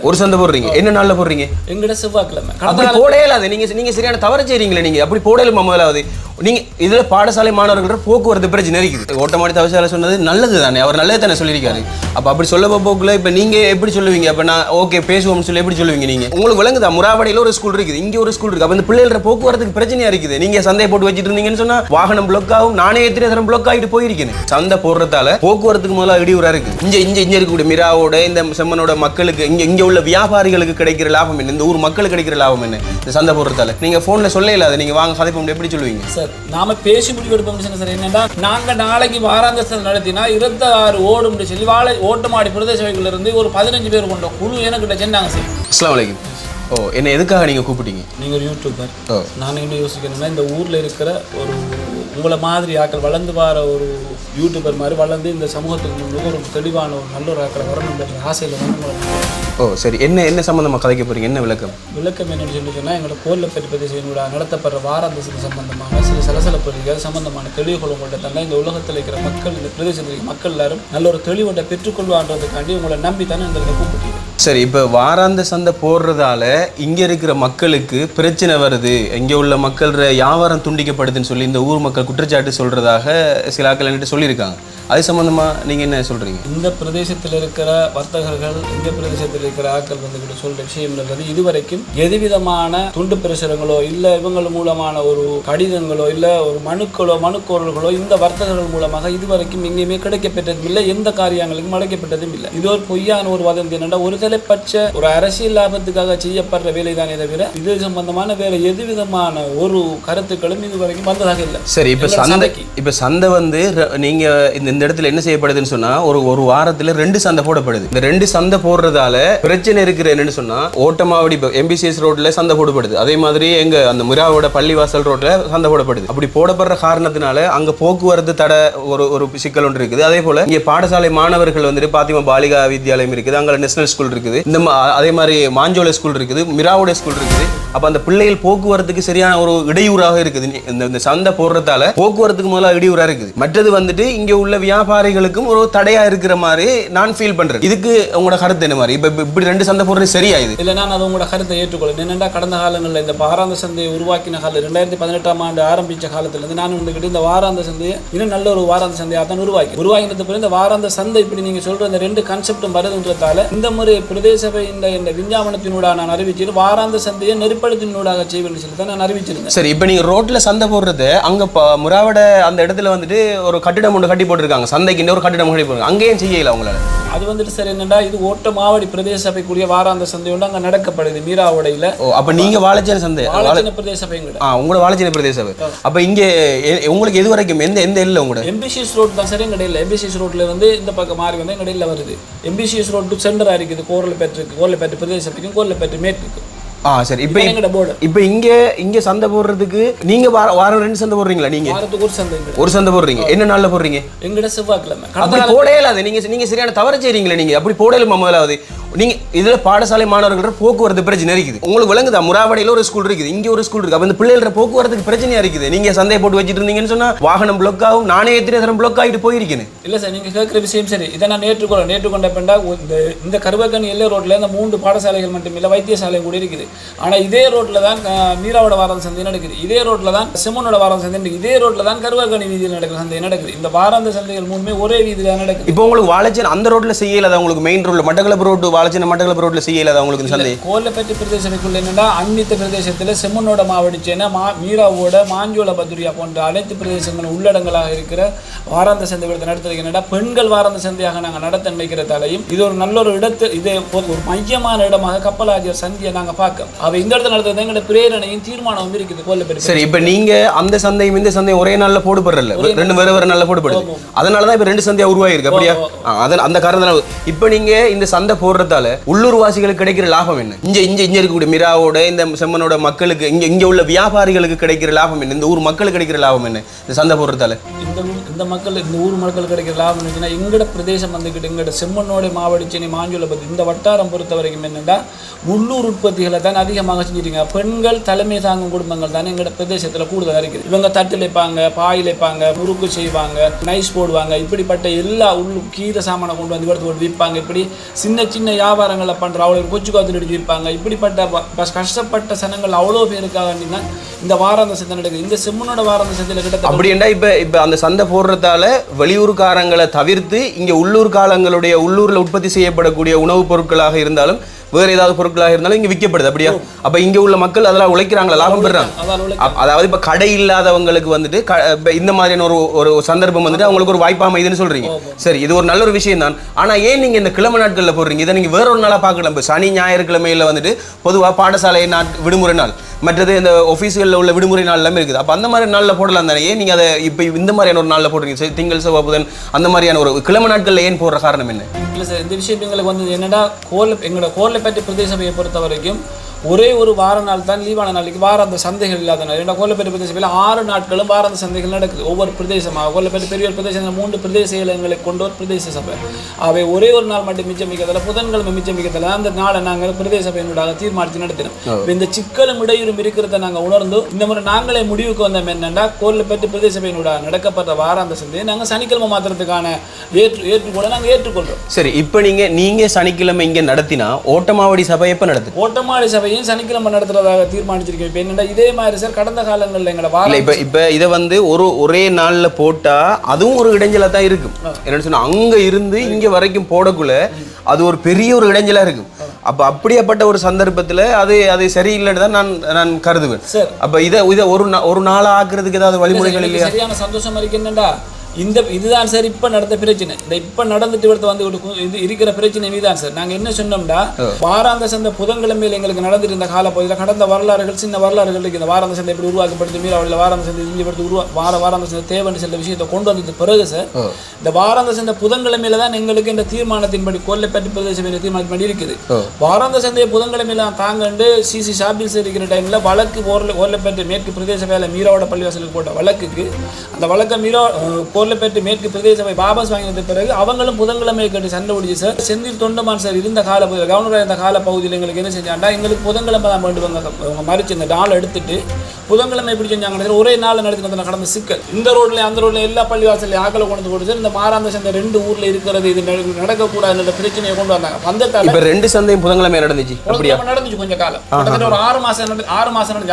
ஒரு சந்தை போடுறீங்க, என்ன நாள்ல போடுறீங்க? எங்கட செவ்வாய்க்கிழமை. அப்படி போடையில நீங்க சரியான தவறு செய்றீங்களே. நீங்க அப்படி போடையில முதலாவது நீங்க இதுல பாடசாலை மாணவர்கள் போக்குவரத்து பிரச்சனை இருக்குது. ஓட்டமாடி தவசாலை சொன்னது நல்லது தானே, அவர் நல்லது தானே சொல்லியிருக்காரு. அப்ப அப்படி சொல்ல போக்குல இப்ப நீங்க எப்படி சொல்லுவீங்க? அப்ப நான் ஓகே பேசுவோம்னு சொல்லி எப்படி சொல்லுவீங்க? நீங்க உங்களுக்கு விளங்குதா? முறாவடியில ஒரு ஸ்கூல் இருக்குது, இங்க ஒரு ஸ்கூல் இருக்கு. அப்ப இந்த பிள்ளைகள போக்குவரத்துக்கு பிரச்சனையா இருக்குது. நீங்க சந்தையை போட்டு வச்சிட்டு இருந்தீங்கன்னு சொன்னா வாகனம் பிளாக் ஆகும். நானே எத்தனை தரம் பிளாக் ஆகிட்டு போயிருக்கேன். சந்தை போடுறதால போக்குவரத்துக்கு முதல்ல இடிவுறா இருக்கு. இங்க இருக்கக்கூடிய மிராவோட இந்த செம்மனோட மக்களுக்கு இங்க உள்ள வியாபாரிகளுக்கு கிடைக்கிற லாபம் என்ன? இந்த ஊர் மக்களுக்கு கிடைக்கிற லாபம் என்ன இந்த சந்தை போடுறதால? நீங்க போன்ல சொல்ல இல்லாத நீங்க வாங்க கதைப்போம் எப்படி சொல்லுவீங்க? சார் நாம பேசி முடிவு எடுப்போம் சார். என்னன்னா நாங்க நாளைக்கு வாராந்த சந்தை நடத்தினா 26 ஓடும் சொல்லி ஓட்டமாடி பிரதேசங்களில் இருந்து ஒரு 15 பேர் கொண்ட குழு எனக்கிட்ட சென்றாங்க சார். அஸ்ஸலாமு அலைக்கும். என்ன எதுக்காக நீங்க கூப்பிட்டீங்க? நீங்க ஒரு யூடியூபர். நான் என்ன யோசிக்கணும்னா இந்த ஊர்ல இருக்கிற ஒரு உங்களை மாதிரி ஆக்கள் வளர்ந்து வர ஒரு யூடியூபர் மாதிரி வளர்ந்து இந்த சமூகத்துக்கு முன்னுக்கு ஒரு தெளிவான ஒரு நல்ல ஒரு ஆக்களை வரணுன்ற ஆசையில் வந்து சரி, என்ன சம்பந்தமா கதைக்க போறீங்க? என்ன விளக்கம் என்னன்னு சொல்லி சொன்னால் எங்களோட கோயிலப்பேட்டு பிரதேசங்களோட நடத்தப்படுற வாராந்த சம்பந்தமான சில சலசலப்புகள் சம்பந்தமான தெளிவுகள் உங்கள்கிட்ட தந்தால் இந்த உலகத்தில் இருக்கிற மக்கள், இந்த பிரதேசத்தில் மக்கள் எல்லாரும் நல்ல ஒரு தெளிவுகளை பெற்றுக்கொள்வான்றதுக்காண்டி உங்களை நம்பி தானே இந்த கூப்பிட்டீங்க. சரி, இப்போ வாராந்த சந்தை போடுறதால இங்கே இருக்கிற மக்களுக்கு பிரச்சனை வருது, இங்கே உள்ள மக்கள் வியாபாரம் துண்டிக்கப்படுதுன்னு சொல்லி இந்த ஊர் மக்கள் குற்றச்சாட்டு சொல்றதாக சில ஆட்கள் என்கிட்ட சொல்லியிருக்காங்க. அது சம்பந்தமா நீங்க என்ன சொல்றீங்க? இந்த பிரதேசத்தில் இருக்கிற வர்த்தகர்கள், இந்த பிரதேசத்தில் இருக்கிற ஆட்கள் வந்து சொல்ற விஷயம் இதுவரைக்கும் எதுவிதமான துண்டு பிரசுரங்களோ இல்ல இவங்கள் மூலமான ஒரு கடிதங்களோ இல்ல ஒரு மனுக்கோரல்களோ இந்த வர்த்தகர்கள் மூலமாக இதுவரைக்கும் எங்கேயுமே கிடைக்கப்பட்டதும் இல்லை, எந்த காரியங்களுக்கும் அடைக்கப்பட்டதும் இல்லை. இது ஒரு பொய்யான ஒரு வதந்தி. என்னென்னா ஒரு தலைப்பட்ச ஒரு அரசியல் லாபத்துக்காக செய்யப்படுற வேலை தானே தவிர இது சம்பந்தமான வேற எதுவிதமான ஒரு கருத்துக்களும் இதுவரைக்கும் வந்ததாக இல்லை. சரி, இப்ப சந்தை வந்து நீங்க இந்த இடத்துல என்ன செய்யப்படுதுன்னு சொன்னா ஒரு வாரத்துல 2 சந்தை போடப்படுது. இந்த 2 சந்தை போடுறதால பிரச்சனை இருக்கிற என்னன்னு சொன்னா ஓட்டமாவடி எம்பிசிஎஸ் ரோட்ல சந்தை போடப்படுது, அதே மாதிரி எங்க அந்த மிராவோட பள்ளிவாசல் ரோட்ல சந்தை போடப்படுது. அப்படி போடப்படுற காரணத்தினால அங்க போக்குவரத்து தடை ஒரு சிக்கல் ஒன்று இருக்குது. அதே போல இங்க பாடசாலை மாணவர்கள் வந்துட்டு பாத்திமா பாலிகா வித்யாலயம் இருக்குது, அங்க நேஷனல் ஸ்கூல் இருக்குது, இந்த அதே மாதிரி மாஞ்சோலை ஸ்கூல் இருக்குது, மிராவோட ஸ்கூல் இருக்குது. அப்ப அந்த பிள்ளைகள் போக்குவரத்துக்கு சரியான ஒரு இடையூறாக இருக்குது. இந்த சந்தை போடுறதால போக்குவரத்துக்கு முதல்ல இடையூறா இருக்குது. மற்றது வந்துட்டு இங்க உள்ள வியாபாரிகளுக்கும் ஒரு தடையா இருக்கிற மாதிரி நான் ஃபீல் பண்றேன். இதுக்கு உங்களோட கருத்து என்ன மாதிரி? இப்படி 2 சந்தை போடுறது சரியாயுது இல்ல? நான் அது உங்களோட கருத்தை ஏற்றுக்கொள்ள. என்னென்னா கடந்த காலங்களில் இந்த வாராந்த சந்தையை உருவாக்கின காலம் 2018ஆம் ஆண்டு ஆரம்பிச்ச காலத்திலிருந்து நான் வந்துகிட்டு இந்த வாராந்த சந்தையை இன்னும் நல்ல ஒரு வாராந்த சந்தையாக தான் உருவாக்கினது பிறகு இந்த வாராந்த சந்தை இப்படி நீங்க சொல்ற இந்த 2 கான்செப்டும் வருதுன்றதால இந்த முறை பிரதேச சபை இந்த விஞ்ஞாபனத்தினூடாக நான் அறிவிச்சு வாராந்த சந்தையை நெருப்படுத்தினூடாக செய்வேன்னு சொல்லி தான் நான் அறிவிச்சிருந்தேன். சரி, இப்போ நீங்க ரோட்ல சந்தை போடுறது அங்க முறாவட அந்த இடத்துல வந்துட்டு ஒரு கட்டிடம் ஒன்று கட்டி போட்டிருக்காங்க, சந்தைக்கு ஒரு கட்டிடம் கட்டி போடுறாங்க, அங்கேயும் செய்யல அவங்களால. அது வந்துட்டு சரி என்னடா இது ஓட்டமாவடி பிரதேச சபைக்குரிய வாராந்த சந்தை ஒன்று அங்கே நடக்கப்படுது மீராவோடையில. அப்ப நீங்க வாழைச்சேனை சந்தை பிரதேச சபை உங்களோட வாழைச்சேனை பிரதேச சபை. அப்ப இங்க உங்களுக்கு எது வரைக்கும் எந்த இல்லை உங்களோட எம்பிசிஎஸ் ரோட் தான் சரி எங்கடையில். எம்பிசிஎஸ் ரோட்ல வந்து இந்த பக்கம் மாறி வந்து எங்கடையில் வருது. எம்பிசிஎஸ் ரோட்டு சென்டரா இருக்குது கோர்லப்பேட்டு பிரதேச சபைக்கும் கோர்லப்பேட்டு மேட்டுக்கு. சரி, இப்ப இங்க சந்தை போடுறதுக்கு நீங்க வாரம் 2 சந்தை போடுறீங்களா? நீங்க ஒரு சந்தை போடுறீங்க, என்ன நாள்ல போடுறீங்க? எங்கட செவ்வாய்க்கிழமை. அப்படி போடையில நீங்க சரியான தவறு செய்றீங்களே. நீங்க அப்படி போடையில முதலாவது நீங்க இதுல பாடசாலை மாணவர்கள் போக்குவரத்து பிரச்சனை இருக்குது. உங்களுக்கு விளங்குதா? முறாவடியில ஒரு ஸ்கூல் இருக்குது, இங்க ஒரு ஸ்கூல் இருக்கு. அப்ப இந்த பிள்ளைகள போக்குவரத்துக்கு பிரச்சனையா இருக்குது. நீங்க சந்தையை போட்டு வச்சிட்டு இருந்தீங்கன்னு சொன்னா வாகனம் பிளாக் ஆகும். நானே எத்தனை தரம் பிளாக் ஆகிட்டு போயிருக்கேன். இல்ல சார், நீங்க கேட்கிற விஷயம் சரி. இதை நான் நேற்றுக்கொண்ட பெண்டா இந்த கருவக்கணி எல்லை ரோட்ல இந்த 3 பாடசாலைகள் மட்டும் இல்ல வைத்தியசாலை கூட இருக்குது. ஆனா இதே ரோட்ல தான் மீராவோட வாராந்த சந்தை நடக்குது, இதே ரோட்ல தான் செம்மனோட வாராந்த சந்தை நடக்குது, இதே ரோட்ல தான் கருவக்கணி வீதியில் நடக்கிற சந்தை நடக்குது. இந்த வாராந்த சந்தைகள் 3மே ஒரே வீதியில நடக்குது. இப்போ உங்களுக்கு வாழைச்சேனை அந்த ரோட்ல செய்யல, உங்களுக்கு மெயின் ரோட்ல மட்டக்களப்பு ரோடு வாழைச்சேனை மட்டக்களப்பு ரோட்ல செய்யல உங்களுக்கு சந்தை. கோர்லப்பேட்டு பிரதேச சபைக்குள்ள என்னன்னா அன்னித்த பிரதேசத்துல செம்மனோட மாவடிச்சேனை மீராவோட மாஞ்சோல பதுரியா போன்ற அனைத்து பிரதேசங்களும் உள்ளடங்களாக இருக்கிற வாராந்த சந்தை நடத்துறதுக்கு என்னடா பெண்கள் வாராந்த சந்தையாக நாங்கள் நடத்த நினைக்கிறதாலையும் இது ஒரு நல்ல ஒரு இடத்து, இது ஒரு மையமான இடமாக கப்பலாஜர் சந்தையை நாங்க பார்க்க இந்த இடத்துல நடத்துறது எங்களோட பிரேரணையும் தீர்மானம் இருக்குது கோர்லப்பேட்டு. சரி, இப்ப நீங்க அந்த சந்தையும் இந்த சந்தையும் ஒரே நாள்ல போடுபடுறல, 2 வேற நாள்ல போடுபடுது. அதனாலதான் இப்ப 2 சந்தையா உருவாயிருக்கு. அப்படியா? அந்த காரணத்தால இப்ப நீங்க இந்த சந்தை போடுறதால உள்ளூர் வாசிகளுக்கு கிடைக்கிற லாபம் என்ன? இங்க இருக்கக்கூடிய மிராவோட இந்த செம்மனோட மக்களுக்கு இங்க உள்ள வியாபாரிகளுக்கு கிடைக்கிற லாபம் என்ன? இந்த ஊர் மக்களுக்கு கிடைக்கிற லாபம் என்ன இந்த சந்தை போடுறதால? இந்த இந்த மக்கள் இந்த ஊர் மக்கள் கிடைக்கிற லாபம் இருந்துச்சுன்னா எங்களோட பிரதேசம் வந்துக்கிட்டு எங்களோட செம்மண்ணோட மாவடிச்சேனி மாஞ்சோலை பற்றி இந்த வட்டாரம் பொறுத்த வரைக்கும் என்னென்னா உள்ளூர் உற்பத்திகளை தான் அதிகமாக செஞ்சுட்டீங்க. பெண்கள் தலைமை தாங்கும் குடும்பங்கள் தானே எங்களோட பிரதேசத்தில் கூடுதலாக இருக்குது. இவங்க தட்டில் வைப்பாங்க, பாயில் வைப்பாங்க, முறுக்கு செய்வாங்க, நைஸ் போடுவாங்க, இப்படிப்பட்ட எல்லா கீரை சாமானை கொண்டு வந்து எடுத்து போட்டு விற்பாங்க. இப்படி சின்ன சின்ன வியாபாரங்களை பண்ணுற அவ்வளோ கொச்சு காத்துல எடுத்து விற்பாங்க. இப்படிப்பட்ட கஷ்டப்பட்ட சனங்கள் அவ்வளோ பேருக்காக இந்த வாராந்த சந்தை நடக்குது. இந்த செம்மனோட வாராந்த சந்தையில் கிட்ட அப்படின்னா இப்போ அந்த சந்தை போடுறதால வெளியூர்காரங்களை தவிர்த்து இங்கே உள்ளூர்காரங்களுடைய உள்ளூரில் உற்பத்தி செய்யப்படக்கூடிய உணவுப் பொருட்களாக இருந்தாலும் வேறு ஏதாவது பொருட்களாக இருந்தாலும் இங்கே விற்கப்படுது. அப்படியா? அப்போ இங்கே உள்ள மக்கள் அதெல்லாம் உழைக்கிறாங்களா, லாபம் பெறுறாங்க. அதாவது இப்போ கடை இல்லாதவங்களுக்கு வந்துட்டு இந்த மாதிரியான ஒரு சந்தர்ப்பம் வந்துட்டு அவங்களுக்கு ஒரு வாய்ப்பாக அமைதுன்னு சொல்றீங்க. சரி, இது ஒரு நல்ல ஒரு விஷயம் தான். ஆனால் ஏன் நீங்கள் இந்த கிழமை நாட்களில் போடுறீங்க? இதை நீங்கள் வேற ஒரு நாளாக பார்க்கலாம். இப்போ சனி ஞாயிற்றுக்கிழமையில் வந்துட்டு பொதுவாக பாடசாலை விடுமுறை நாள், மற்றது இந்த ஆஃபீஸ்களில் உள்ள விடுமுறை நாள் எல்லாமே இருக்குது. அப்போ அந்த மாதிரி நாளில் போடலாம் தானே? ஏன் நீங்கள் அதை இப்போ இந்த மாதிரியான ஒரு நாளில் போடுறீங்க? திங்கள் செவ்வாய் புதன் அந்த மாதிரியான ஒரு கிழமை நாட்களில் ஏன் போடுற காரணம் என்ன? இல்லை சார், இந்த விஷயம் எங்களுக்கு வந்து என்னடா எங்களோட கோர்லைப்பேட்டை பிரதேச சபையை பொறுத்த வரைக்கும் ஒரே ஒரு வார நாள் தான் லீவான நாளைக்கு வாராந்த சந்தைகள் இல்லாத நாள். ஏன்னா கோர்லைப்பேட்டை பிரதேச சபையில் 6 நாட்களும் வாராந்த சந்தைகள் நடக்குது. ஒவ்வொரு பிரதேசமாக கோர்லைப்பேட்டை பெரிய பிரதேசம் 3 பிரதேச இலங்களை கொண்டு ஒரு பிரதேச சபை. அவை ஒரே ஒரு நாள் மட்டும் மிச்சம் மிக்கதில் புதன்கிழமை மிச்சம் மிக்கதில் அந்த நாளை நாங்கள் பிரதேச சபையினூடாக தீர்மானித்து நடத்தினோம். இந்த சிக்கலும் இடையூறும் இருக்கிறத நாங்கள் உணர்ந்து இந்த முறை நாங்களே முடிவுக்கு வந்தோம் என்னென்னா கோர்லைப்பேட்டை பிரதேச சபையினூடாக நடக்கப்பட்ட வாராந்த சந்தையை நாங்கள் சனிக்கிழமை மாத்திரத்துக்கான ஏற்றுக்கொள்ள நாங்கள் ஏற்றுக்கொள்கிறோம். சரி, இப்போ நீங்கள் சனிக்கிழமை இங்கே நடத்தினா ஓட்டமாவடி சபை எப்போ நடத்து? ஓட்டமாவடி சபையும் சனிக்கிழமை நடத்துறதாக தீர்மானிச்சிருக்கேன். இப்போ என்னடா இதே மாதிரி சார் கடந்த காலங்களில் எங்களை இப்போ இதை வந்து ஒரே நாளில் போட்டால் அதுவும் ஒரு இடைஞ்சலாக தான் இருக்கும். என்னன்னு சொன்னால் அங்கே இருந்து இங்கே வரைக்கும் போடக்குள்ள அது ஒரு பெரிய ஒரு இடைஞ்சலாக இருக்கும். அப்போ அப்படியாப்பட்ட ஒரு சந்தர்ப்பத்தில் அது சரியில்லைன்னு தான் நான் கருதுவேன். சார், அப்போ இதை ஒரு நாளாக ஆக்குறதுக்கு ஏதாவது வழிமுறைகள் இல்லையா? சரியான சந்தோஷமா இருக்கு என்னண்டா இதுதான் சார் இப்போ நடந்த பிரச்சனை. இந்த இப்போ நடந்துட்டு வந்து இது இருக்கிற பிரச்சனை இதுதான் சார். நாங்கள் என்ன சொன்னோம்னா வாராந்த சந்தை புதன்கிழமையில் எங்களுக்கு நடந்துட்டு இருந்த காலப்பகுதியில் கடந்த வரலாறுகள் சின்ன வரலாறுகள் இருக்கு. இந்த வாராந்த சந்தை எப்படி உருவாக்கப்படுது, மீறாவளியில் வாராந்த சந்தை இங்கே வாராந்த சந்தை தேவைன்னு சில விஷயத்தை கொண்டு வந்தது பிறகு சார் இந்த வாராந்த சந்தை புதன்கிழமையில தான் எங்களுக்கு இந்த தீர்மானத்தின்படி கோர்லைப்பேட்டை பிரதேச தீர்மானத்தின்படி இருக்குது. வாராந்த சந்தையை புதன்கிழமையில தாங்கண்டு சிசி ஷாப்பில்ஸ் இருக்கிற டைமில் வழக்கு கோர்லைப்பேட்டை மேற்கு பிரதேச வேலை மீராவோட பள்ளிவாசலுக்கு போட்ட வழக்குக்கு அந்த வழக்கை கோர்லைப்பேட்டை மேற்கு பிரதேச சபை வாபஸ் வாங்கினது பிறகு அவங்களும் புதன்கிழமை கட்டி சண்டை பிடிச்சி சார் செந்தில் தொண்டமான் சார் இருந்த காலப்பகுதியில் கவர்னர் இருந்த காலப்பகுதியில் எங்களுக்கு என்ன செஞ்சாண்டா எங்களுக்கு புதன்கிழமை தான் வேண்டுவாங்க. அவங்க மறிச்சு இந்த நாள் எடுத்துட்டு புதன்கிழமை எப்படி செஞ்சாங்க ஒரே நாள் நடத்தினதில் கடந்த சிக்கல் இந்த ரோட்ல அந்த ரோட்ல எல்லா பள்ளிவாசலையும் ஆக்களை கொண்டு போட்டு சார் இந்த மாராந்த சந்தை 2 ஊர்ல இருக்கிறது இது நடக்கக்கூடாது பிரச்சனையை கொண்டு வந்தாங்க. வந்ததால இப்போ 2 சந்தையும் புதன்கிழமை நடந்துச்சு. நடந்துச்சு கொஞ்சம் காலம், கிட்டத்தட்ட ஒரு 6 மாசம் நடந்துச்சு.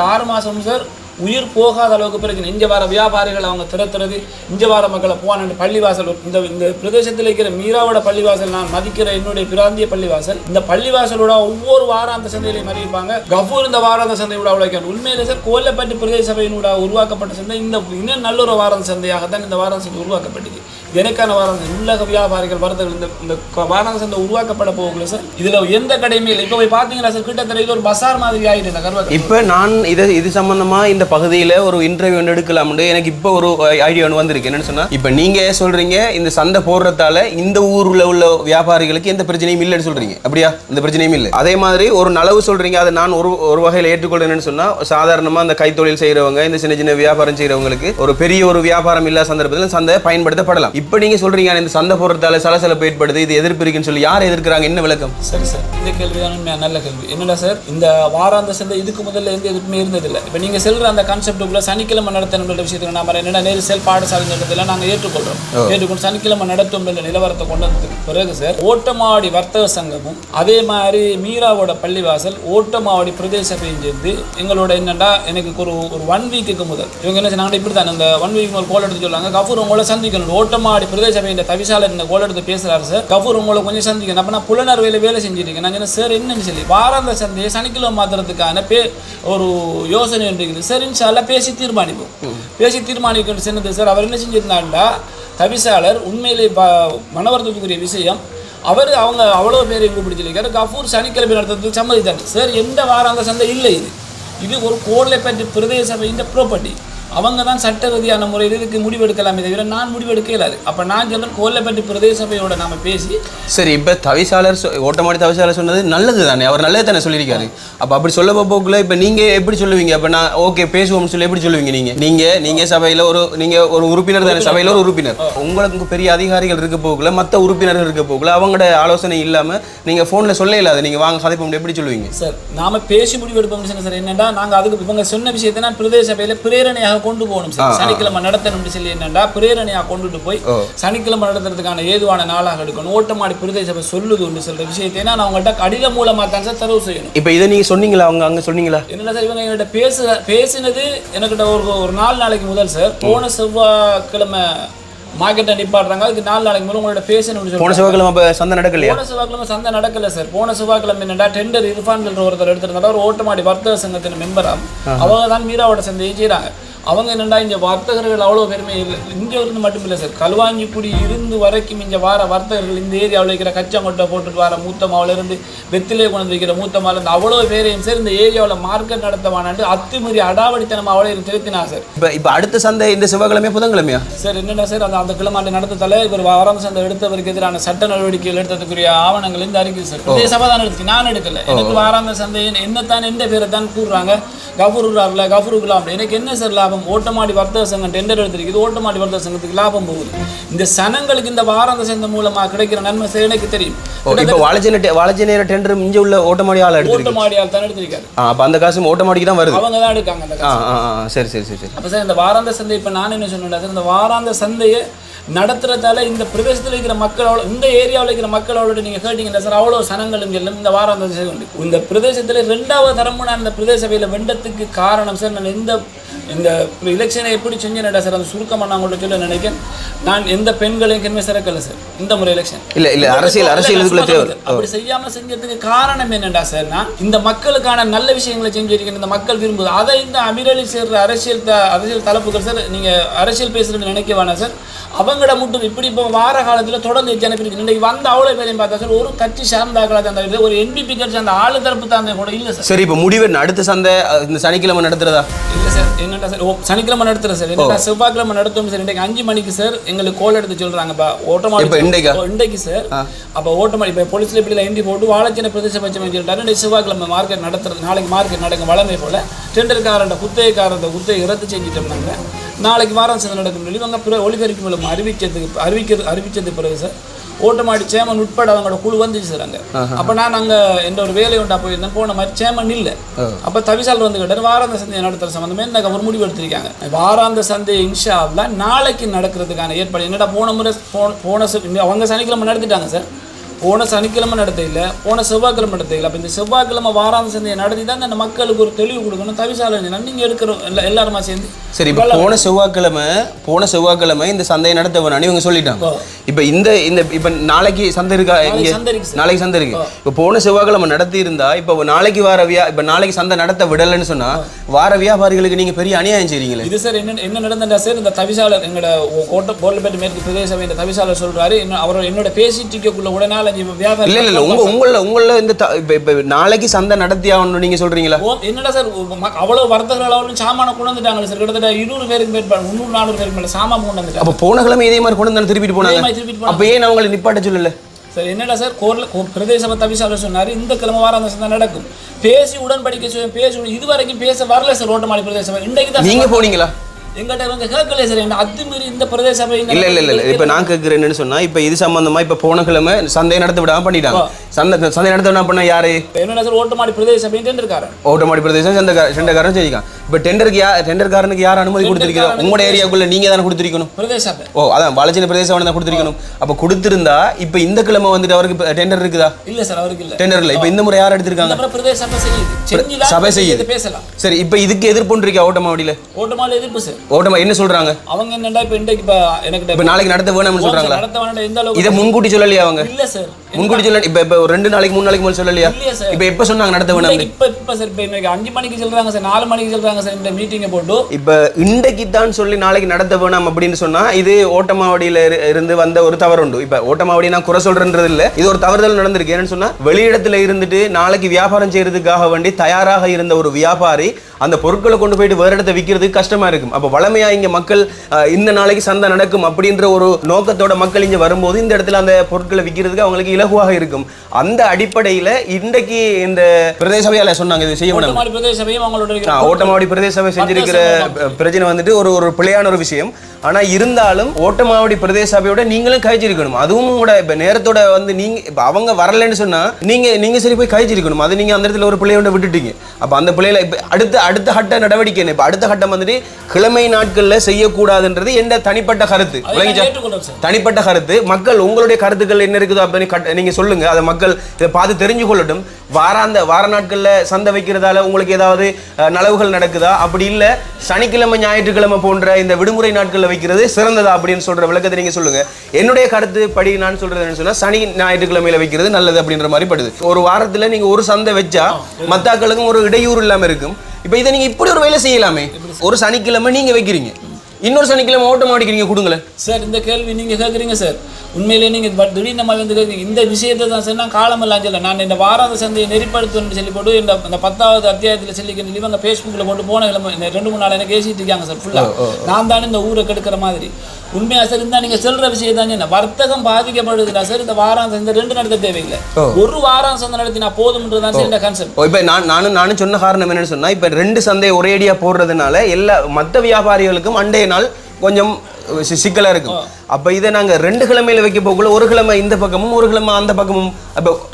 6 மாசம் சார் உயிர் போகாத அளவுக்கு பிரச்சனை. இங்கே வர வியாபாரிகள் அவங்க திறத்துறது, இங்கே வர மக்களை போன பள்ளிவாசல் இந்த பிரதேசத்தில் இருக்கிற மீராவோட பள்ளிவாசல் நான் மதிக்கிற என்னுடைய பிராந்திய பள்ளிவாசல், இந்த பள்ளிவாசலோட ஒவ்வொரு வாராந்த சந்தையிலையும் அறிவிப்பாங்க கஃபூர் இந்த வாராந்த சந்தையோட உழைக்கணும். உண்மையிலே சார் கோர்லைப்பேட்டை பிரதேச சபையினோட உருவாக்கப்பட்ட சந்தை இன்னும் நல்ல ஒரு வாராந்த சந்தையாகத்தான் இந்த வாராந்த சந்தை உருவாக்கப்பட்டது. எனக்கான வாராந்த உள்ளக வியாபாரிகள் வரதுகள் இந்த வாராந்த சந்தை உருவாக்கப்பட போகல சார். இதுல எந்த கடையுமே இல்லை. இப்போ போய் பார்த்தீங்கன்னா சார் கிட்டத்தட்ட இது ஒரு பசார் மாதிரி ஆயிட்டு இந்த கருவாக்கு. இப்போ நான் இது சம்பந்தமா இந்த பகுதியில் ஒரு இன்டர்வியூ ஒன்று எடுக்கலாம்னு எனக்கு இப்போ ஒரு ஐடியா ஒன்று வந்திருக்கு. என்னன்னு சொன்னா இப்போ நீங்க சொல்றீங்க இந்த சந்தை போடுறதால இந்த ஊர்ல உள்ள வியாபாரிகளுக்கு எந்த பிரச்சனையும் இல்லைன்னு சொல்றீங்க. அப்படியா? இந்த பிரச்சனையும் இல்லை. அதே மாதிரி ஒரு நலவு சொல்றீங்க, அதை நான் ஒரு வகையில் ஏற்றுக்கொள்றேன்னு சொன்னா சாதாரணமா அந்த கைத்தொழில் செய்யறவங்க இந்த சின்ன சின்ன வியாபாரம் செய்யறவங்களுக்கு ஒரு பெரிய ஒரு வியாபாரம் இல்லாத சந்தர்ப்பத்தில் சந்தை பயன்படுத்தப்படலாம். இப்போ நீங்க சொல்றீங்க இந்த சந்தை போடுறதால சலசலப்பு ஏற்படுது, இது எதிர்ப்பு இருக்குன்னு சொல்லி யார் எதிர்க்கிறாங்க? என்ன விளக்கம்? சரி சார், இந்த கேள்விதான் நல்ல கேள்வி. என்னடா சார் இந்த வாராந்த சந்தை இதுக்கு முதல்ல எந்த எதிர்ப்புமே இருந்ததில்லை. இப்போ நீங்க செல்ற அந்த கான்செப்டுக்குள்ள சனிக்கிழமை நடத்தணும் விஷயத்துக்கு நம்ம என்னென்ன நேரிசல் பாடசாலை நடத்தல நாங்கள் ஏற்றுக்கொள்றோம். ஏற்றுக்கொண்டு சனிக்கிழமை நடத்தும் நிலவரத்தை கொண்டு வந்ததுக்கு பிறகு சார் ஓட்டமாவடி வர்த்தக சங்கமும் அதே மாதிரி மீராவோட பள்ளிவாசல் ஓட்டமாவடி பிரதேச சபையும் சேர்ந்து எங்களோட என்னடா எனக்கு ஒரு 1 வீக்குக்கு முதல் இவங்க என்ன சொன்னாங்க, இப்படி தான் இந்த 1 வீக் ஒரு கோல் எடுத்து சொல்லாங்க கஃபூர் உங்களை சந்திக்கணும். ஓட்டமாவடி பிரதேச சபையின் தவிசாளர் இந்த கோல் எடுத்து பேசுறாரு சார், கஃபூர் உங்களை கொஞ்சம் சந்திக்கணும். அப்போ நான் புலனர்வையில் வேலை செஞ்சுருக்கேன். நான் சார் என்னன்னு சொல்லி வாராந்த சந்தையை சனிக்கிழமை மாத்திரத்துக்கான ஒரு யோசனை இருக்குது சார், இன்ஷால்லா பேசி தீர்மானிக்கணும் சொன்னது சார். அவர் என்ன செஞ்சிருந்தாண்டா தவிசாளர் உண்மையிலே மனவர்த்தத்துக்குரிய விஷயம் அவங்க அவ்வளோ பேர் எங்கே பிடிச்சிருக்காரு. கஃபூர் சனிக்கிழமை நடத்துறதுக்கு சம்மதித்தாங்க சார். எந்த வாராந்த சந்தை இல்லை, இது ஒரு கோர்லைப்பேட்டை பிரதேச சபையின் ப்ராப்பர்ட்டி. அவங்க தான் சட்ட ரீதியான முறையில் இதுக்கு முடிவெடுக்கலாமே தவிர நான் முடிவெடுக்க இயலாது. அப்போ நான் சொல்றேன் கோவில்பட்டி பிரதேச சபையோட நாம பேசி சரி. இப்போ தவிசாளர் ஓட்டமாடி தவிசாளர் சொன்னது நல்லது தானே, அவர் நல்லது தானே சொல்லியிருக்காரு. அப்போ அப்படி சொல்ல போக்குள்ள இப்போ நீங்கள் எப்படி சொல்லுவீங்க? அப்போ நான் ஓகே பேசுவோம்னு சொல்லி எப்படி சொல்லுவீங்க? நீங்கள் சபையில் ஒரு உறுப்பினர் தானே, சபையில் ஒரு உறுப்பினர். உங்களுக்கு பெரிய அதிகாரிகள் இருக்க போக்குள்ள மற்ற உறுப்பினர்கள் இருக்க போக்குள்ள அவங்களோட ஆலோசனை இல்லாமல் நீங்கள் ஃபோனில் சொல்ல இல்லாத நீங்கள் வாங்க கதைப்போம் எப்படி சொல்லுவீங்க? சார் நாம பேசி முடிவெடுப்போம் சார். என்னன்னா நாங்கள் அதுக்கு இவங்க சொன்ன விஷயத்தை நான் பிரதேச சபையில் பிரேரணையாக கொண்டு போகணும் சார். சனிக்கிழமை நடத்தணும்னு சொல்லி என்னன்னா பிரேரணையாக கொண்டுட்டு போய் சனிக்கிழமை நடத்துறதுக்கான ஏதுவான நாளாக எடுக்கணும். ஓட்டமாடி பிரதேச சபை சொல்லுது சொல்ற விஷயத்தை நான் அவங்கள்ட்ட கடித மூலமாக தான் சார் தரவு செய்யணும். இப்போ இதை நீங்கள் சொன்னீங்களா? அங்கே சொன்னீங்களா? என்ன சார் இவங்க என்கிட்ட பேசினது எனக்கிட்ட ஒரு 4 நாளைக்கு முதல் சார். போன செவ்வாய்க்கிழமை மார்க்கெட்டை நிப்பாடுறாங்க. அதுக்கு 4 நாளைக்கு முதல் உங்களோட பேசணும். போன செவ்வாய்க்கிழமை சந்தை நடக்கலையா? போன செவ்வாய்க்கிழமை சந்தை நடக்கல சார். போன செவ்வாய்க்கிழமை என்னடா டெண்டர் இர்ஃபான் ஒருத்தர் எடுத்திருந்தாலும் ஒரு ஓட்டமாடி வர்த்தக சங்கத்தின் மெம்பரா அவங்க தான் மீராவோட சந்தையை செய்கிறாங்க. அவங்க என்னடா இங்கே வர்த்தகர்கள் அவ்வளோ பெருமை இல்லை, இங்கே இருந்து மட்டும் இல்லை சார், களுவாஞ்சிக்குடி இருந்து வரைக்கும் இங்கே வார வர்த்தகர்கள் இந்த ஏரியாவில் இருக்கிற கச்சாங்கொட்டை போட்டுட்டு வர மூத்தமாவிலேருந்து வெத்திலே கொண்டு வைக்கிற மூத்தமாவிலேருந்து அவ்வளோ பேரையும் சார் இந்த ஏரியாவில் மார்க்கெட் நடத்தவானாண்டு அத்துமீறி அடாவடித்தனம் அவ்வளோ செலுத்தினா சார். இப்போ அடுத்த சந்தை இந்த செவ்வாய்க்கிழமையா புதன்கிழமையா சார்? என்னென்ன சார் அந்த கிழமை நடத்தல இவர் வாரம் சந்தை எடுத்தவருக்கு எதிரான சட்ட நடவடிக்கைகள் எடுத்ததுக்குரிய ஆவணங்கள் இந்த அறிக்கை சார். இதே சபை தான் எடுத்து நான் எடுக்கல. எனக்கு வாராந்த சந்தை என்னத்தான் எந்த பேரை தான் கூறுறாங்க, கஃபூருக்குலாம்ல கஃபூருக்குலாம். எனக்கு என்ன சார் லாபம்? ஓட்டமாடி வர்த்தக சங்கம் டெண்டர் எடுத்திருக்குது, ஓட்டமாடி வர்த்தக சங்கத்துக்கு லாபம் போகுது. இந்த சனங்களுக்கு இந்த வாராந்த சந்தை மூலமா கிடைக்கிற நன்மை சார் எனக்கு தெரியும். இப்போ வாழைச்சேனை டெண்டர் இங்கே உள்ள ஓட்டமாடி ஆள் எடுத்து ஓட்டமாடி ஆள் தான் எடுத்திருக்காரு. அப்போ அந்த காசு ஓட்டமாடிக்கு தான் வருது, அவங்க தான் எடுக்காங்க அந்த காசு. சரி சரி சரி. அப்போ சார் இந்த வாராந்த சந்தை இப்போ நான் என்ன சொன்னேன் சார், இந்த வாராந்த சந்தையை நடத்துறதால இந்த பிரதேசத்தில் இருக்கிற மக்களோட இந்த ஏரியாவில் இருக்கிற மக்களோட நீங்கள் கேட்டீங்கன்னா சார் அவ்வளோ சனங்களும் எல்லாம் இந்த வாராந்த சந்தை உண்டு. இந்த பிரதேசத்தில் 2வது தரமும் நான் இந்த பிரதேச சபையில் வெண்டத்துக்கு காரணம் சார், நான் இந்த எலெக்ஷனை எப்படி செஞ்சேன்டா சார் அந்த சுருக்கமாக நான் உங்களுக்கு சொல்ல நினைக்கிறேன். நான் எந்த பெண்களையும் சிறக்கல சார் இந்த முறை எலெக்ஷன். இல்லை அரசியல் அப்படி செய்யாமல் செஞ்சதுக்கு காரணம் என்னடா சார், நான் இந்த மக்களுக்கான நல்ல விஷயங்களை செஞ்சிருக்கேன், இந்த மக்கள் விரும்புது. அதை இந்த அமீரலி சேர்ற அரசியல் தலைப்புகள் சார், நீங்கள் அரசியல் பேசுறது நினைக்க வேணாம் சார். அவங்கள மட்டும் இப்படி இப்போ வார காலத்தில் தொடர்ந்து ஜனப்பிரிச்சு இன்றைக்கு வந்து அவ்வளோ பேரையும் பார்த்தா சார் ஒரு கட்சி சார்ந்தாக்களாக அந்த ஒரு என்பிபி கட்சி அந்த ஆளு தரப்பு தான் கூட இல்லை சார். சரி, இப்போ முடிவு அடுத்த சந்தை இந்த சனிக்கிழமை நடத்துறதா? இல்லை சார், என்னடா சார் சனிக்கிழமை நடத்துகிறேன் சார். என்னடா செவ்வாய்க்கிழமை நடத்தும் சார். இன்றைக்கு 5 மணிக்கு சார் எங்களுக்கு கோல் எடுத்து சொல்கிறாங்கப்பா ஓட்டமாடி இன்றைக்கு சார். அப்போ ஓட்டமாடி இப்போ போலீஸ்ல இப்படி என்ட்ரி போட்டு வாழைச்சேனை பிரதேச பட்சம் சொல்லிட்டாரு. இன்றைக்கு செவ்வாய்க்கிழமை மார்க்கெட் நடத்துறது, நாளைக்கு மார்க்கெட் நடக்கும் வளமை போல் டெண்டர்காரண்ட குத்தகை ரத்து செஞ்சுட்டோம்னாங்க. நாளைக்கு வாரம் சந்தை நடக்கும் சொல்லி இவங்க ஒளிபெருக்கி மூலம் அறிவிச்சது பிறகு சார் ஓட்டமாடி சேமன் உட்பட அவங்களோட குழு வந்துச்சு சார் அங்கே. அப்போ நான் அங்கே எந்த ஒரு வேலை உண்டா போயிருந்தேன், போன மாதிரி சேமன் இல்லை. அப்போ தவிசால் வந்து கேட்டார் வாராந்த சந்தையை நடத்துகிற சம்மந்தமே இந்த ஒரு முடிவு எடுத்திருக்காங்க. வாராந்த சந்தை இன்ஷா அல்லாஹ் நாளைக்கு நடக்கிறதுக்கான ஏற்பாடு. என்னடா போன முறை அவங்க சனிக்கிழமை நடத்திட்டாங்க சார். போன சனிக்கிழமை நடத்த இல்லை, போன செவ்வாய்க்கிழமை நடத்த இல்லை. அப்போ இந்த செவ்வாய்க்கிழமை வாராந்த சந்தையை நடத்தி தான் அந்த மக்களுக்கு ஒரு தெளிவு கொடுக்கணும். தவிசாலை நீங்கள் எடுக்கிறோம் எல்லாருமா சேர்ந்து. சரி, இப்போ போன செவ்வாய்க்கிழமை இந்த சந்தையை நடத்த வேணான்னு இவங்க சொல்லிட்டாங்க. இப்போ இப்போ நாளைக்கு சந்தை இருக்கா? நாளைக்கு சந்தை இருக்கு. இப்போ போன செவ்வாய்க்கிழமை நடத்தி இருந்தா இப்போ நாளைக்கு இப்போ நாளைக்கு சந்தை நடத்த விடலைன்னு சொன்னா வார வியாபாரிகளுக்கு நீங்க பெரிய அநியாயம் செய்றீங்களே. இது சார் என்ன நடந்தா சார், இந்த தவிசாளர் எங்களோட கோட்டப்பேட்டை மேற்கு பிரதேச சபை இந்த தவிசாளர் சொல்றாரு, அவரோட என்னோட பேசிட்டுக்குள்ள உடனே இல்ல உங்கள இந்த நாளைக்கு சந்தை நடத்தி ஆகணும் நீங்க சொல்றீங்களா? என்னடா சார் அவ்வளவு வர்த்தகர்கள் சாமான கொண்டு வந்துட்டாங்க சார். கிட்டத்தட்ட 200 பேருக்கு மேற்பட்ட 300-400 பேருக்கு மேல சாமான் கொண்டு வந்துட்டாங்க. அப்ப போன கிழமை இதே மாதிரி கொண்டு வந்து திருப்பிட்டு போனாங்க. அப்ப ஏன் அவங்களை நிப்பாட்ட சொல்லல சார்? என்னடா சார் பிரதேச தவிசாளர் சொன்னாரு இந்த கிழமை வாரம் சந்தை நடக்கும் பேசி உடன்படிக்கை பேசி இதுவரைக்கும் பேச வரல சார். ஓட்டமாடி பிரதேச இன்னைக்கு தான் நீங்க போனீங்களா? எங்கிட்ட இவங்க கேட்கல சார். என்ன அத்துமீறி இந்த பிரதேச சபை இல்ல இப்ப நான் கேட்கிறேன் என்னன்னு சொன்னா, இப்ப இது சம்பந்தமா இப்ப போன கிழமை சந்தையை நடத்த விடாம பண்ணிட்டாங்க. சந்தை நடத்த விடாம பண்ண யாரு? என்ன சார் ஓட்டமாடி பிரதேச சபை டெண்டர்காரன். ஓட்டமாடி பிரதேசம் டெண்டர்காரன் செய்யுங்க. இப்ப டெண்டர்காரனுக்கு யார் அனுமதி கொடுத்திருக்கீங்க? உங்களோட ஏரியாக்குள்ள நீங்க தானே கொடுத்திருக்கணும் பிரதேச சபை. அதான் வாழைச்சேனை பிரதேச தான் கொடுத்திருக்கணும். அப்ப கொடுத்திருந்தா இப்ப இந்த கிழமை வந்துட்டு அவருக்கு டெண்டர் இருக்குதா? இல்ல சார், அவருக்கு இல்ல டெண்டர் இல்ல. இப்ப இந்த முறை யார் எடுத்திருக்காங்க? பிரதேச சபை செய்யுது. சபை செய்யுது பேசலாம். சரி, இப்ப இதுக்கு எதிர்ப்பு இருக்கா ஓட்டமாடியில? ஓட்டமாடியில எதிர்ப்பு சார். ஓட்டமா என்ன சொல்றாங்க அவங்க? என்னடா இப்ப இன்றைக்கு எனக்கு நாளைக்கு நடத்த வேணும்னு சொல்றாங்களா? நடத்த வேண்டாம் எந்த அளவுக்கு? இத முன்கூட்டி சொல்லலையா அவங்க? இல்ல சார், முன்கூட்டி சொல்ல இப்ப 2 நாளைக்கு 3 நாளைக்கு முதல்ல சொல்லலையா? இப்ப எப்ப சொன்னாங்க நடத்த வேணும்? இப்ப சார் இப்ப இன்னைக்கு 5 மணிக்கு சொல்றாங்க சார், 4 மணிக்கு சொல்றாங்க வச்சிருக்காங்க சார் இந்த மீட்டிங்கை போட்டு. இப்ப இன்றைக்கு தான் சொல்லி நாளைக்கு நடத்த வேணாம் அப்படின்னு சொன்னா இது ஓட்டமாவடியில இருந்து வந்த ஒரு தவறு உண்டு. இப்ப ஓட்டமாவடி நான் குறை சொல்றேன்றது இல்ல, இது ஒரு தவறுதல் நடந்திருக்கு. என்னன்னு சொன்னா வெளியிடத்துல இருந்துட்டு நாளைக்கு வியாபாரம் செய்யறதுக்காக வேண்டி தயாராக இருந்த ஒரு வியாபாரி அந்த பொருட்களை கொண்டு போயிட்டு வேற இடத்த விற்கிறதுக்கு கஷ்டமா இருக்கும். அப்ப வளமையா இங்க மக்கள் இந்த நாளைக்கு சந்தை நடக்கும் அப்படின்ற ஒரு நோக்கத்தோட மக்கள் இங்க வரும்போது இந்த இடத்துல அந்த பொருட்களை விற்கிறதுக்கு அவங்களுக்கு இலகுவாக இருக்கும். அந்த அடிப்படையில இன்றைக்கு இந்த பிரதேச சபையால சொன்னாங்க இது செய்ய வேண்டாம். ஓட்டமாவடி பிரதேச சபை செஞ்சிருக்கிற பிரச்சனை வந்துட்டு ஒரு பிழையான ஒரு விஷயம். ஆனா இருந்தாலும் ஓட்டமாவடி பிரதேச சபையோட நீங்களும் கழிச்சிருக்கணும். அதுவும் கூட இப்ப நேரத்தோட வந்து நீங்க இப்ப அவங்க வரலன்னு சொன்னா நீங்க சரி போய் கழிச்சிருக்கணும். அது நீங்க அந்த இடத்துல ஒரு பிள்ளையோட விட்டுட்டீங்க. அப்ப அந்த பிள்ளையில இப்ப அடுத்த கட்ட நடவடிக்கை என்ன, இப்ப அடுத்த கட்டம் வந்துட்டு கிழமை நாட்கள்ல செய்யக்கூடாதுன்றது எந்த தனிப்பட்ட கருத்து, தனிப்பட்ட கருத்து. மக்கள் உங்களுடைய கருத்துக்கள் என்ன இருக்குதோ அப்படி நீங்க சொல்லுங்க. அதை மக்கள் இதை பார்த்து தெரிஞ்சு கொள்ளட்டும். வார நாட்கள்ல சந்தை வைக்கிறதால உங்களுக்கு ஏதாவது நலவுகள் நடக்குதா, அப்படி இல்ல சனிக்கிழமை ஞாயிற்றுக்கிழமை போன்ற இந்த விடுமுறை நாட்கள்ல வைக்கிறது சிறந்ததா அப்படின்னு சொல்ற விளக்கத்தை நீங்க சொல்லுங்க. என்னுடைய கருத்து படி நான் சொல்றது என்ன சொன்னா சனி ஞாயிற்றுக்கிழமையில வைக்கிறது நல்லது அப்படின்ற மாதிரி படுது. ஒரு வாரத்துல நீங்க ஒரு சந்தை வச்சா மத்தாக்களுக்கும் ஒரு இடையூறு இல்லாம இருக்கும். இப்ப இதை நீங்க இப்படி ஒரு வேலை செய்யலாமே. ஒரு சனிக்கிழமை நீங்க வைக்கிறீங்க, இன்னொரு சனிக்கிழமை ஓட்டம் ஆடிக்கிறீங்க, கொடுங்களேன் சார். இந்த கேள்வி நீங்க கேட்குறீங்க சார். உண்மையிலே நீங்க திடீர்னு நம்ம வந்து இந்த விஷயத்தை தான் சார் நான் காலமெல்லாம் சொல்ல. நான் இந்த வாராந்த சந்தையை நெறிப்படுத்தணும்னு சொல்லி போட்டு இந்த 10வது அத்தியாயத்தில் சொல்லிக்க இவங்க ஃபேஸ்புக்கில் போட்டு போன 2-3 நாள் எனக்கு ஏசிட்டு இருக்காங்க சார் ஃபுல்லாக. நான் தானே இந்த ஊரை கெடுக்கிற மாதிரி. உண்மையா சார் இருந்தால் நீங்கள் சொல்கிற விஷயம் தான் என்ன, வர்த்தகம் பாதிக்கப்படுதுல சார். இந்த வாராந்த சந்தை 2 நடத்த தேவையில்லை, ஒரு வாரம் சந்தை நடத்தினா போதும்ன்றதான் சார் இந்த கான்செப்ட். இப்போ நானும் சொன்ன காரணம் என்னன்னு சொன்னா இப்போ 2 சந்தையை ஒரேடியாக போடுறதுனால எல்லா மற்ற வியாபாரிகளுக்கும் அண்டைய நாள் கொஞ்சம் சிக்கலா இருக்கும். அப்ப இதை நாங்க 2 கிழமையில வைக்க போகல, ஒரு கிழமை இந்த பக்கமும் ஒரு கிழமை அந்த பக்கமும்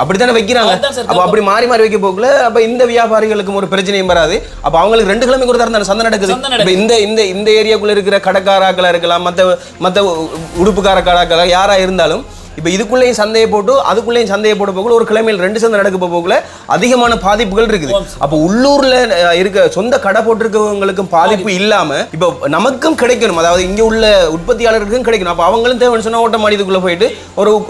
அப்படித்தானே வைக்கிறாங்க. அப்ப அப்படி மாறி மாறி வைக்க போகல. அப்ப இந்த வியாபாரிகளுக்கும் ஒரு பிரச்சனையும் வராது. அப்ப அவங்களுக்கு 2 கிழமைக்கு ஒரு தரம் சந்தை நடக்குது. இந்த ஏரியாக்குள்ள இருக்கிற கடைக்காராக்களா இருக்கலாம், மத்த உடுப்புக்காரக்காராக்களா யாரா இருந்தாலும் இப்போ இதுக்குள்ளேயும் சந்தையை போட்டு அதுக்குள்ளேயும் சந்தையை போட போகல ஒரு கிழமையில் 2 சந்தை நடக்க போகல அதிகமான பாதிப்புகள் இருக்குது. அப்போ உள்ளூர்ல இருக்க சொந்த கடை போட்டிருக்கவங்களுக்கும் பாதிப்பு இல்லாம இப்போ நமக்கும் கிடைக்கணும், அதாவது இங்க உள்ள உற்பத்தியாளர்களுக்கும் கிடைக்கணும். அப்போ அவங்களும் தேவைன்னு சொன்னா ஓட்டமாடி இதுக்குள்ள போயிட்டு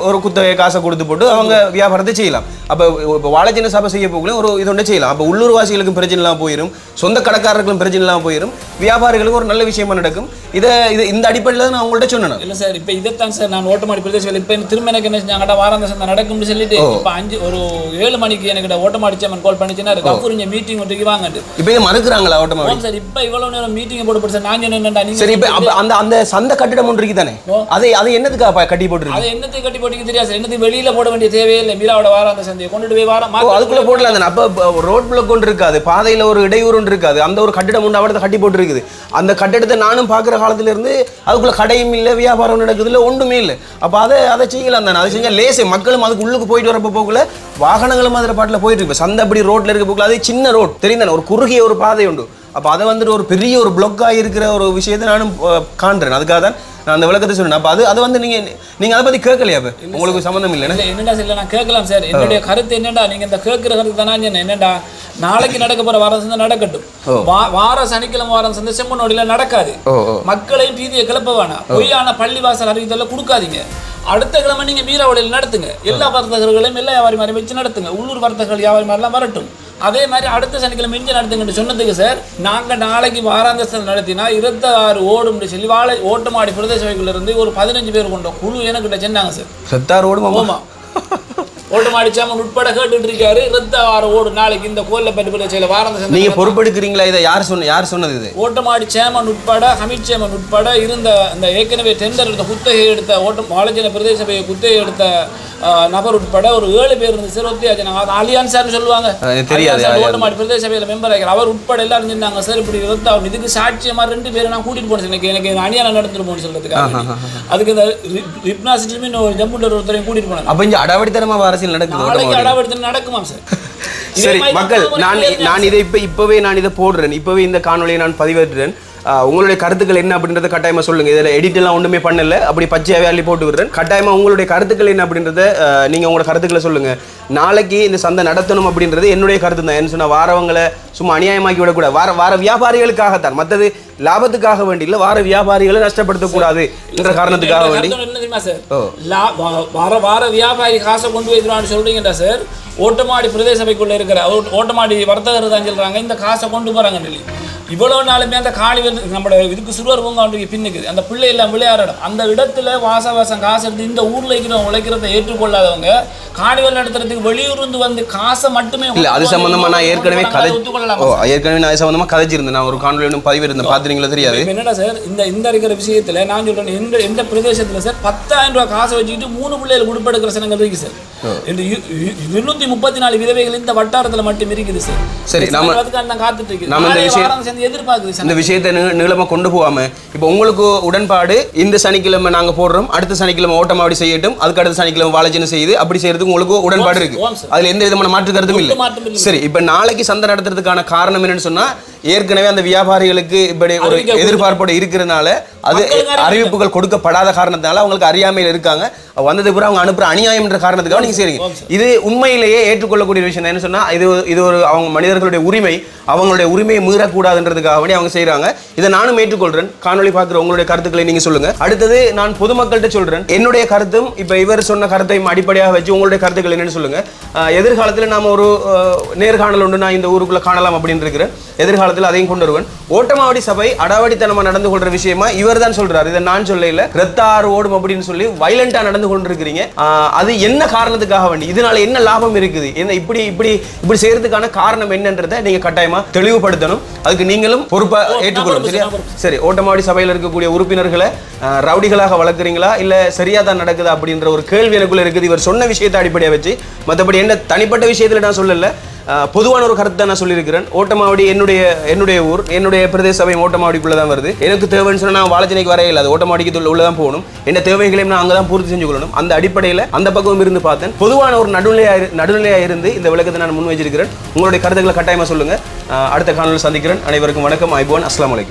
ஒரு குத்தகை காசை கொடுத்து போட்டு அவங்க வியாபாரத்தை செய்யலாம். அப்போ இப்போ வாழைச்சின்ன சபை செய்ய போகல ஒரு இது ஒன்று செய்யலாம். அப்போ உள்ளூர் வாசிகளுக்கும் பிரச்சனை இல்லாமல் போயிடும், சொந்த கடைக்காரர்களுக்கும் பிரச்சனை இல்லாமல் போயிடும், வியாபாரிகளுக்கு ஒரு நல்ல விஷயமா நடக்கும். இந்த அடிப்படையில் நான் உங்கள்கிட்ட சொன்னேன். இல்லை சார், இப்போ இதைத்தான் சார் நான் ஓட்டமாடி பிரதேசம் இப்போ திரும்ப எனக்கு என்ன செஞ்சாங்கடா வாராந்த சந்தை நடக்கும்னு சொல்லிட்டு இப்போ 7 மணிக்கு எனக்கு ஓட்டமாடி சேமன் கால் பண்ணிச்சுன்னா கப்பூரிங்க மீட்டிங் ஒன்றுக்கு வாங்கிட்டு இப்போ இதை மறுக்கிறாங்களா ஓட்டமாடி சார். இப்போ இவ்வளவு நேரம் மீட்டிங் போட்டு சார் நான் என்னடா நீங்க சரி இப்போ அந்த சந்தை கட்டிடம் ஒன்று இருக்கு தானே, அதை என்னதுக்கு கட்டி போட்டு அதை என்னத்துக்கு கட்டி போட்டு தெரியாது சார். என்னத்துக்கு வெளியில போட வேண்டிய தேவையில்லை. மீராவோட வாராந்த சந்தையை கொண்டுட்டு போய் வாரம் அதுக்குள்ள போடலாம் தானே. அப்போ ரோட் பிளாக் ஒன்று இருக்காது, பாதையில ஒரு இடையூறு ஒன்று இருக்காது. அந்த ஒரு கட்டிடம் ஒன்று அவடத்தை கட்டி போட்டு இருக்குது. அந்த கட்டிடத்தை நானும் பார்க்குற காலத்துல இருந்து அதுக்குள்ள கடையும் இல்லை, வியாபாரம் நடக்குது இல்லை, ஒன்றுமே இல்லை. அப்போ அதை செய்யலாம் தானே. அதை செஞ்சால் லேசே மக்களும் அதுக்கு உள்ளுக்கு போயிட்டு வரப்போ போகல, வாகனங்களும் அதில் பாட்டில் போயிட்டு இருக்கு. சந்தை அப்படி ரோட்ல இருக்க போகல, அது சின்ன ரோட் தெரியும் தானே, ஒரு குறுகிய ஒரு பாதை உண்டு. அப்போ அதை வந்துட்டு ஒரு பெரிய ஒரு பிளாக்காக இருக்கிற ஒரு விஷயத்தை நானும் காண்றேன். அதுக்காக தான் நான் அந்த விளக்கத்தை சொன்னேன். அப்போ அதை வந்து நீங்கள் அதை பற்றி கேட்கலையா? இப்போ உங்களுக்கு சம்மந்தம் இல்லை என்னடா சார்? நான் கேட்கலாம் சார். என்னுடைய கருத்து என்னடா, நீங்கள் இந்த கேட்குற கருத்து தானே என்னடா, நாளைக்கு நடக்க போற வார சந்தை நடக்கட்டும். வார சனிக்கிழமை வாரம் சந்தை செம்மனோடியில நடக்காது. மக்களையும் பீதியை கிளப்ப வேணாம். பொய்யான பள்ளிவாசல் அறிவித்தெல்லாம் கொடுக்காதீங்க. அடுத்த கிழமை நீங்க மீராவளியில் நடத்துங்க. எல்லா வர்த்தகர்களையும் எல்லா வியாபாரி மாதிரி வச்சு நடத்துங்க. உள்ளூர் வர்த்தகர்கள் வியாபாரி மாதிரிலாம் வரட்டும். அதே மாதிரி அடுத்த சனிக்கிழமை இஞ்சி நடத்துங்கன்னு சொன்னதுக்கு சார், நாங்கள் நாளைக்கு வாராந்த சந்தை நடத்தினா 26 ஓடும்னு சொல்லி ஓட்டமாடி பிரதேச சபைக்குள்ள இருந்து ஒரு 15 பேர் கொண்ட குழு எனக்கிட்ட சென்னாங்க சார். 26 ஓடும். ஆமா, ஓட்டமாடி சேமன் உட்பட கேட்டுட்டு இருக்காரு. 26 ஓடு நாளைக்கு இந்த கோயில பற்றி வாராந்த சந்தை நீங்க பொறுப்பெடுக்கிறீங்களா? இதை யார் சொன்னது? இது ஓட்டமாடி சேமன் உட்பட ஹமீத் சேமன் உட்பட இருந்த அந்த ஏற்கனவே டெண்டர் எடுத்த குத்தகை எடுத்த வாழைச்சின பிரதேச சபையை குத்தகை எடுத்த நபர் உட்பட ஒரு 7 பேர் இருந்து சார். ஒத்தியாச்சு அலியான் சார்னு சொல்லுவாங்க, ஓட்டமாடி பிரதேச சபையில மெம்பர் ஆகிறார். அவர் உட்பட எல்லாரும் சொன்னாங்க சார் இப்படி இருந்தால் இதுக்கு சாட்சியமா 2 பேரை நான் கூட்டிட்டு போனேன். எனக்கு அணியானம் நடந்துட்டு போன்னு சொல்றதுக்காக அதுக்கு இந்த ரிப்னாசிட்டுமே ஜம்புண்டர் ஒருத்தரையும் கூட்டிட்டு போனேன். அப்ப இங்க அடாவடித்தனமா அரசியல் நடக்குது. நடக்குமா சார்? சரி மக்கள், நான் இதை இப்பவே நான் இதை போடுறேன். இப்பவே இந்த காணொலியை நான் பதிவேற்றுறேன். உங்களுடைய கருத்துக்கள் என்ன அப்படின்றத கட்டாயமா சொல்லுங்க. இதில் எடிட் எல்லாம் ஒன்றுமே பண்ணல, அப்படி பச்சையாவே அள்ளி போட்டு விடுறேன். கட்டாயமா உங்களுடைய கருத்துக்கள் என்ன அப்படின்றத நீங்க உங்களோட கருத்துக்களை சொல்லுங்க. நாளைக்கு இந்த சந்தை நடத்தணும் அப்படின்றது என்னுடைய கருத்து தான். என்ன சொன்னா வாரவங்களை சும்மா அநியாயமாக்கி விடக்கூடாது. வார வியாபாரிகளுக்காகத்தான், மற்றது லாபத்துக்காக வேண்டி இல்லை, வார வியாபாரிகளை நஷ்டப்படுத்தக்கூடாது என்ற காரணத்துக்காக வேண்டி. வார வியாபாரி காசை கொண்டு வைக்கிறான்னு சொல்றீங்கடா சார். ஓட்டமாடி பிரதேச சபைக்குள்ள இருக்கிற ஓட்டமாடி வர்த்தகர் தான் சொல்றாங்க இந்த காசை கொண்டு போறாங்க. இவ்வளவு நாளுமே அந்த காணிவெல் நம்ம இதுக்கு சிறுவர் பூங்கா பின்னுக்கு அந்த பிள்ளை எல்லாம் விளையாடணும் அந்த இடத்துல வாசம் காசு எடுத்து இந்த ஊர்ல இருக்கிறவங்க உழைக்கிறத ஏற்றுக்கொள்ளாதவங்க காணிவெல் நடத்துறதுக்கு வெளியூர்ந்து வந்து காசை மட்டுமே இல்ல அது சம்பந்தமா நான் ஏற்கனவே நான் சம்பந்தமா கதைச்சிருந்தேன். நான் ஒரு காணொலியும் பதிவு இருந்தேன், பாத்துறீங்களா தெரியாது. என்னடா சார் இந்த இருக்கிற விஷயத்துல நான் சொல்றேன், எந்த பிரதேசத்துல சார் 10,000 ரூபாய் காசை வச்சுக்கிட்டு 3 பிள்ளைகள் உடுப்பெடுக்கிற சனங்கள் இருக்கு சார். 234 விதவைகள் இந்த வட்டாரத்துல மட்டும் இருக்குது சார். சரி, நாம காத்துட்டு இருக்கு. நாம இந்த விஷயத்தை நீளமா கொண்டு போகாம இப்ப உங்களுக்கு உடன்பாடு இந்த சனிக்கிழமை நாங்க போடுறோம், அடுத்த சனிக்கிழமை ஓட்டமாவடி செய்யட்டும், அதுக்கு அடுத்த சனிக்கிழமை வாழைச்சின்னு செய்யுது, அப்படி செய்யறதுக்கு உங்களுக்கு உடன்பாடு இருக்கு. அதுல எந்த விதமான மாற்று கருத்தும் இல்லை. சரி, இப்ப நாளைக்கு சந்தை நடத்துறதுக்கான காரணம் என்னன்னு சொன்னா ஏற்கனவே அந்த வியாபாரிகளுக்கு இப்படி ஒரு எதிர்பார்ப்போடு இருக்கிறதுனால அது அறிவிப்புகள் கொடுக்கப்படாத காரணத்தினால அவங்களுக்கு அறியாமையில் இருக்காங்க. வந்ததுக்கு பிறகு அவங்க அனுப்புற அநியாயம் என்ற காரணத்துக்காக நீங்க செய்றீங்க. இது உண்மையிலேயே ஏற்றுக்கொள்ளக்கூடிய விஷயம். என்ன சொன்னா இது ஒரு அவங்க மனிதர்களுடைய உரிமை, அவங்களுடைய உரிமையை மீறக்கூடாதுன்றதுக்காக வேண்டி அவங்க செய்யறாங்க. இதை நானும் ஏற்றுக்கொள்றேன். காணொலி பார்க்குற உங்களுடைய கருத்துக்களை நீங்க சொல்லுங்க. அடுத்தது நான் பொதுமக்கள்கிட்ட சொல்றேன் என்னுடைய கருத்தும். இப்ப இவர் சொன்ன கருத்தையும் அடிப்படையாக வச்சு உங்களுடைய கருத்துக்கள் என்னன்னு சொல்லுங்க. எதிர்காலத்தில் நாம ஒரு நேர்காணல் ஒன்று நான் இந்த ஊருக்குள்ள காணலாம் அப்படின்னு இருக்கிறேன். எதிர்காலத்தில் அதையும் கொண்டு வருவேன். ஓட்டமாவடி சபை அடாவடித்தனமா நடந்து கொள்ற விஷயமா இவர் தான் சொல்றாரு, இதை நான் சொல்லல. ரத்த ஆறு ஓடும் அப்படின்னு சொல்லி வயலண்டா நடந்து கொண்டிருக்கிறீங்க. அது என்ன காரணத்துக்காக வேண்டி, இதனால என்ன லாபம் இருக்குது, என்ன இப்படி செய்யறதுக்கான காரணம் என்னன்றதை நீங்க கட்டாயமா தெளிவுபடுத்தணும். அதுக்கு நீங்களும் பொறுப்பா ஏற்றுக்கொள்ளணும். சரியா? சரி, ஓட்டமாவடி சபையில் இருக்கக்கூடிய உறுப்பினர்களை ரவுடிகளாக வளர்க்குறீங்களா இல்ல சரியா தான் நடக்குதா அப்படின்ற ஒரு கேள்வி எனக்குள்ள இருக்குது. இவர் சொன்ன விஷயத்தை அடிப்படையாக வச்சு, மற்றபடி என்ன தனிப்பட்ட விஷயத்துல நான் சொல்லல, பொதுவான ஒரு கருத்தை நான் சொல்லியிருக்கிறேன். ஓட்டமாவடி என்னுடைய ஊர், என்னுடைய பிரதேச சபை ஓட்டமாவடிக்குள்ள தான் வருது. எனக்கு தேவைன்னு சொன்னா நான் வாழைச்சனைக்கு வரையில அது ஓட்டமாவடிக்கு உள்ளதான் போகணும். என்ன தேவைகளையும் நான் அங்கதான் பூர்த்தி செஞ்சு கொள்ளணும். அந்த அடிப்படையில் அந்த பக்கம் இருந்து பார்த்தேன். பொதுவான ஒரு நடுநிலையா இருந்து இந்த விளக்கத்தை நான் முன் வச்சிருக்கிறேன். உங்களுடைய கருத்துக்களை கட்டாயமா சொல்லுங்க. அடுத்த காணொலியில் சந்திக்கிறேன். அனைவருக்கும் வணக்கம். ஐபோன். அஸ்ஸலாமு அலைக்கும்.